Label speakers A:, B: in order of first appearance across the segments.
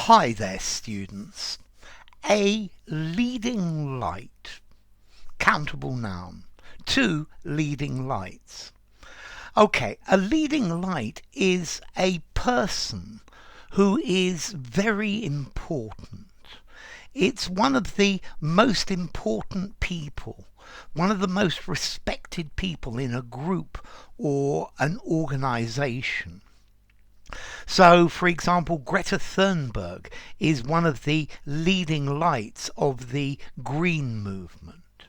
A: Hi there, students. A leading light. Countable noun. Two leading lights. Okay, a leading light is a person who is very important. It's one of the most important people, one of the most respected people in a group or an organization. So, for example, Greta Thunberg is one of the leading lights of the Green movement.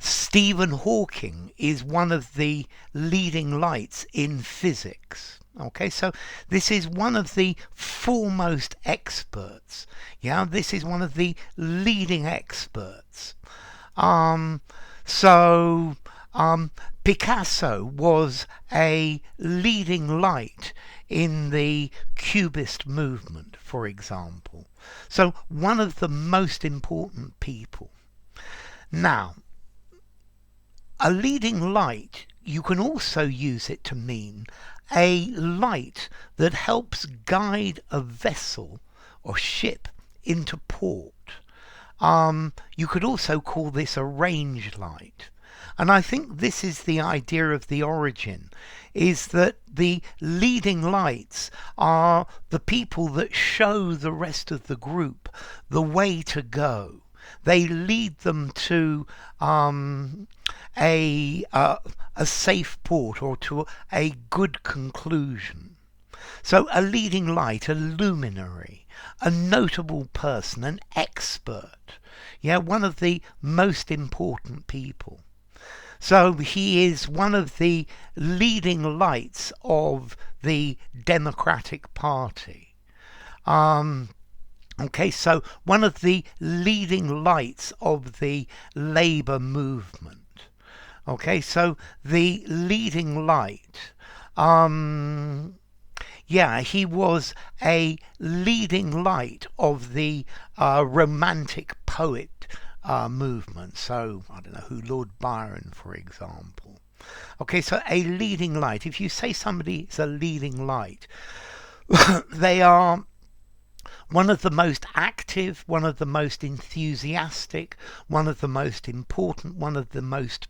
A: Stephen Hawking is one of the leading lights in physics. Okay, so this is one of the foremost experts. Yeah, this is one of the leading experts. Um, so Picasso was a leading light in the Cubist movement, for example. So one of the most important people. Now, a leading light, you can also use it to mean a light that helps guide a vessel or ship into port. You could also call this a range light. And I think this is the idea of the origin, is that the leading lights are the people that show the rest of the group the way to go. They lead them to a safe port or to a good conclusion. So a leading light, a luminary, a notable person, an expert, one of the most important people. So he is one of the leading lights of the Democratic Party. So one of the leading lights of the Labour movement. So the leading light. He was a leading light of the Romantic poet movement. So, I don't know who, Lord Byron, for example. So a leading light. If you say somebody is a leading light, they are one of the most active, one of the most enthusiastic, one of the most important, one of the most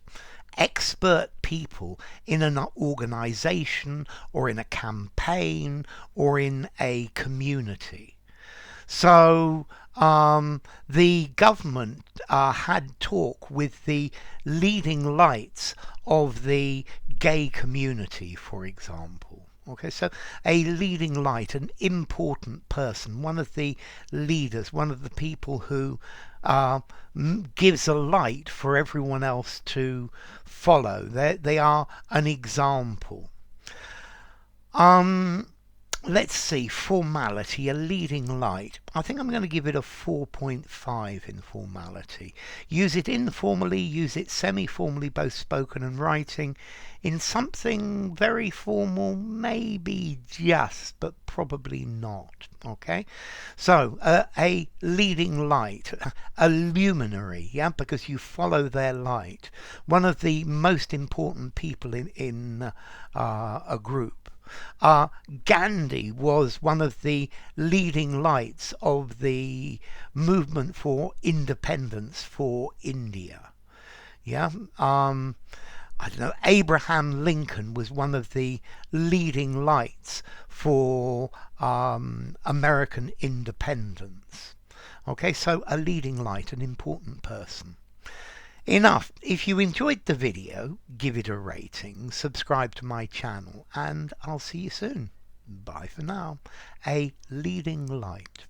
A: expert people in an organization or in a campaign or in a community. So the government had talk with the leading lights of the gay community, for example. So a leading light, an important person, one of the leaders, one of the people who gives a light for everyone else to follow. They are an example. Let's see, formality, a leading light. I think I'm going to give it a 4.5 in formality. Use it informally, use it semi-formally, both spoken and writing. In something very formal, maybe just, but probably not. So a leading light, a luminary, because you follow their light. One of the most important people in a group. Gandhi was one of the leading lights of the movement for independence for India. I don't know, Abraham Lincoln was one of the leading lights for American independence. So a leading light, an important person. Enough. If you enjoyed the video, give it a rating, subscribe to my channel, and I'll see you soon. Bye for now. A leading light.